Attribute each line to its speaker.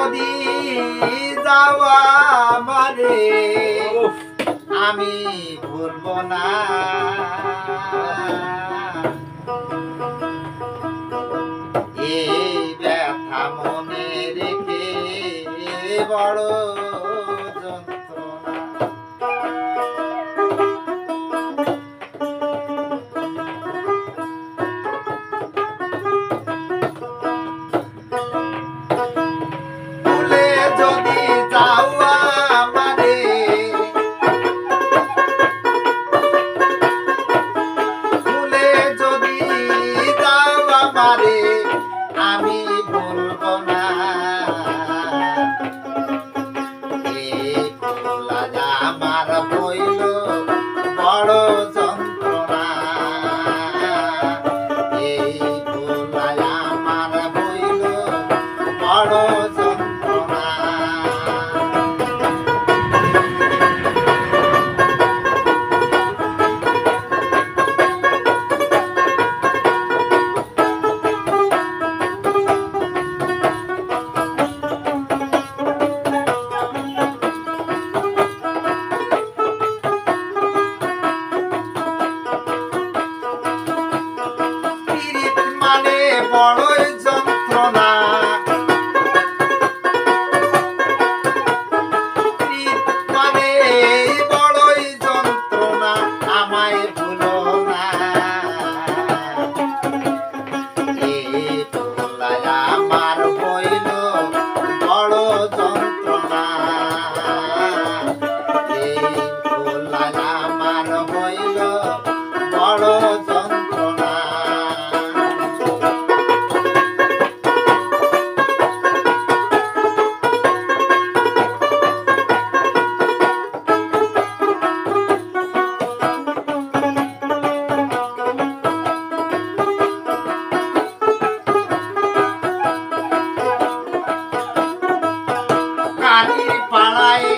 Speaker 1: যদি যাওয়া মানে আমি ভুলব না। এই ব্যথা মনে রেখে বড় যন্ত্রণা। ভুলে যদি যাওয়া মানে ভুলে যদি যাওয়া মানে আমি ভুলব না। এই ভোলা আমার হইল বড় যন্ত্রণা। এই ভোলা আমার হইল বড় যন্ত্রণা। পীড়িত মানে বড়ই যন্ত্রণা। পীড়িত মানে বড়ই যন্ত্রণা। আমায় ভুলো না। এই ভোলায় আমার হইল বড় যন্ত্রণা। এই ভোলায় আমার হইল বড় যন্ত্রণা। কালী পাড়ায়